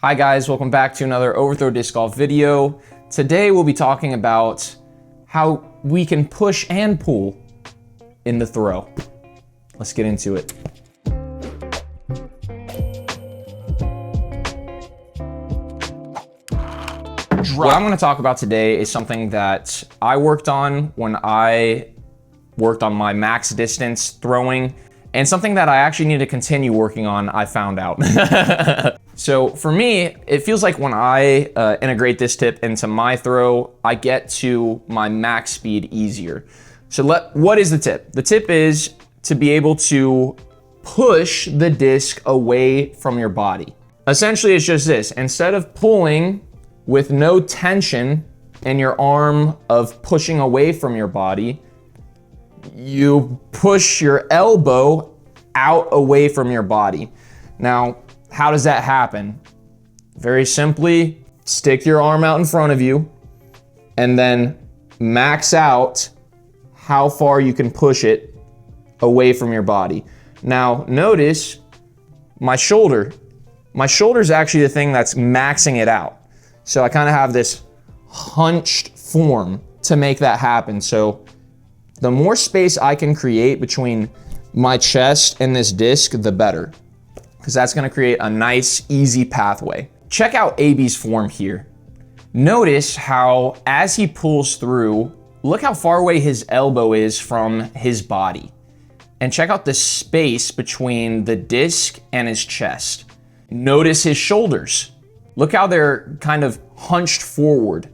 Hi guys, welcome back to another Overthrow Disc Golf video. Today we'll be talking about how we can push and pull in the throw. Let's get into it. What I'm going to talk about today is something that I worked on when I worked on my max distance throwing, and something that I actually need to continue working on, I found out. So for me, it feels like when I integrate this tip into my throw, I get to my max speed easier. So what is the tip? The tip is to be able to push the disc away from your body. Essentially, it's just this. Instead of pulling with no tension in your arm of pushing away from your body, you push your elbow out away from your body. Now, how does that happen? Very simply, stick your arm out in front of you and then max out how far you can push it away from your body. Now, notice my shoulder. My shoulder is actually the thing that's maxing it out. So I kind of have this hunched form to make that happen. So the more space I can create between my chest and this disc, the better, because that's going to create a nice, easy pathway. Check out AB's form here. Notice how, as he pulls through, look how far away his elbow is from his body. And check out the space between the disc and his chest. Notice his shoulders. Look how they're kind of hunched forward.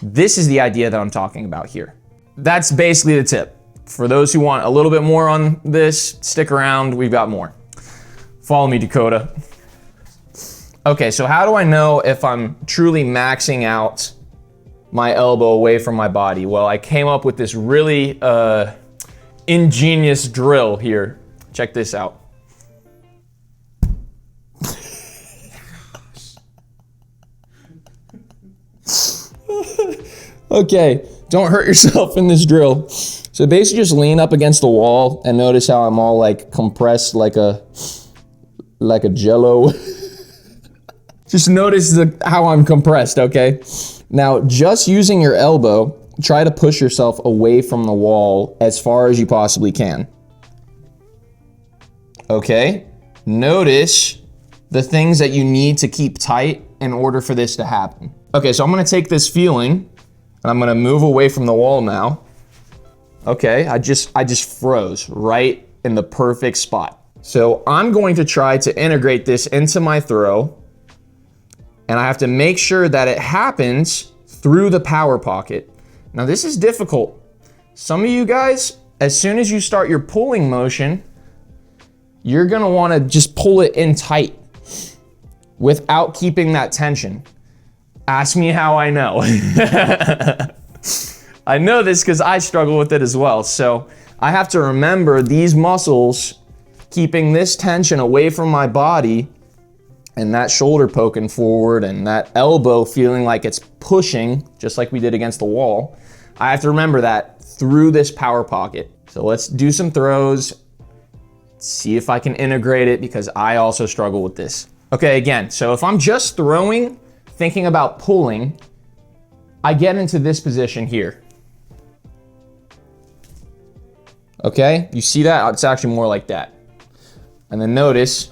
This is the idea that I'm talking about here. That's basically the tip. For those who want a little bit more on this, stick around, we've got more. Follow me, Dakota. Okay, so how do I know if I'm truly maxing out my elbow away from my body? Well, I came up with this really ingenious drill here. Check this out. Okay, don't hurt yourself in this drill. So basically just lean up against the wall and notice how I'm all like compressed like a jello. Just notice how I'm compressed, okay? Now, just using your elbow, try to push yourself away from the wall as far as you possibly can. Okay? Notice the things that you need to keep tight in order for this to happen. Okay, so I'm gonna take this feeling and I'm gonna move away from the wall now. Okay, I just froze right in the perfect spot. So I'm going to try to integrate this into my throw, and I have to make sure that it happens through the power pocket. Now this is difficult. Some of you guys, as soon as you start your pulling motion, you're gonna wanna just pull it in tight without keeping that tension. Ask me how I know. I know this because I struggle with it as well. So I have to remember these muscles keeping this tension away from my body, and that shoulder poking forward and that elbow feeling like it's pushing, just like we did against the wall. I have to remember that through this power pocket. So let's do some throws, see if I can integrate it, because I also struggle with this. Okay, again, so if I'm just throwing, thinking about pulling, I get into this position here. Okay, you see that? It's actually more like that. And then notice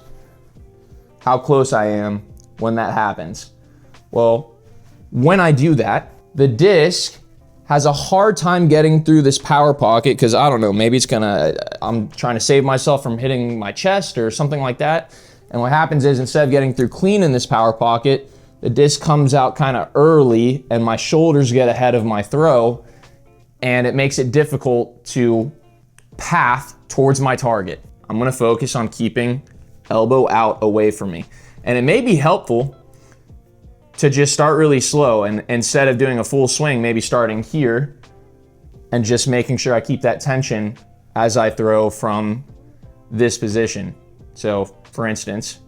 how close I am when that happens. Well, when I do that, the disc has a hard time getting through this power pocket because I don't know, maybe I'm trying to save myself from hitting my chest or something like that. And what happens is, instead of getting through clean in this power pocket, the disc comes out kind of early and my shoulders get ahead of my throw, and it makes it difficult to path towards my target. I'm gonna focus on keeping elbow out away from me. And it may be helpful to just start really slow, and instead of doing a full swing, maybe starting here and just making sure I keep that tension as I throw from this position. So for instance,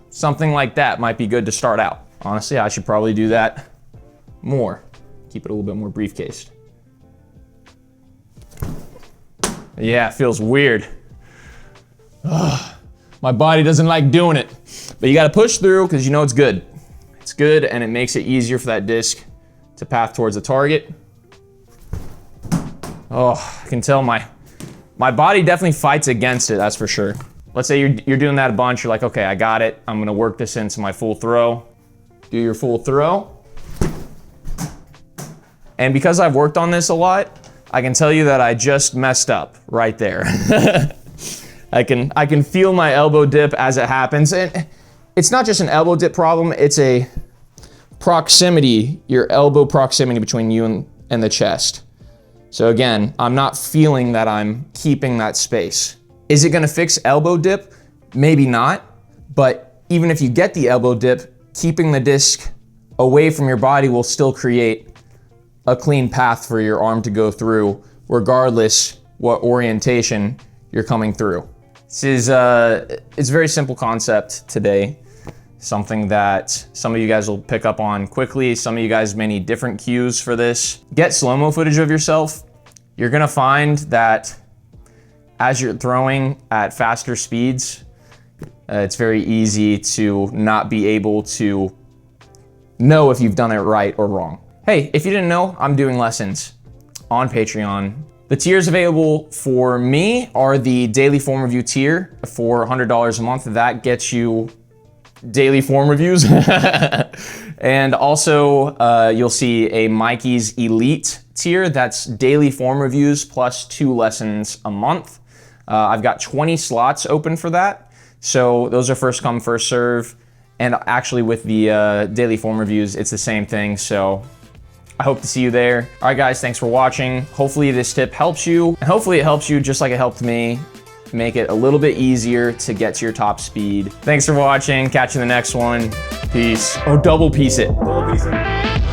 something like that might be good to start out. Honestly, I should probably do that more. Keep it a little bit more briefcased. Yeah, it feels weird. Ugh. My body doesn't like doing it. But you gotta push through because you know it's good. It's good and it makes it easier for that disc to path towards the target. Oh, I can tell my body definitely fights against it, that's for sure. Let's say you're doing that a bunch, you're like, okay, I got it. I'm gonna work this into my full throw. Do your full throw. And because I've worked on this a lot, I can tell you that I just messed up right there. I can feel my elbow dip as it happens. And it's not just an elbow dip problem, it's a proximity, your elbow proximity between you and the chest. So again, I'm not feeling that I'm keeping that space. Is it gonna fix elbow dip? Maybe not, but even if you get the elbow dip, keeping the disc away from your body will still create a clean path for your arm to go through, regardless what orientation you're coming through. This is it's a very simple concept today. Something that some of you guys will pick up on quickly. Some of you guys may need different cues for this. Get slow-mo footage of yourself. You're gonna find that as you're throwing at faster speeds, it's very easy to not be able to know if you've done it right or wrong. Hey, if you didn't know, I'm doing lessons on Patreon. The tiers available for me are the daily form review tier for $100 a month. That gets you daily form reviews. And also you'll see a Mikey's Elite tier. That's daily form reviews plus 2 lessons a month. I've got 20 slots open for that. So those are first come, first serve. And actually with the daily form reviews, it's the same thing. So I hope to see you there. All right, guys, thanks for watching. Hopefully this tip helps you, and hopefully it helps you just like it helped me, make it a little bit easier to get to your top speed. Thanks for watching. Catch you in the next one. Peace. Oh, double piece it. Double piece it.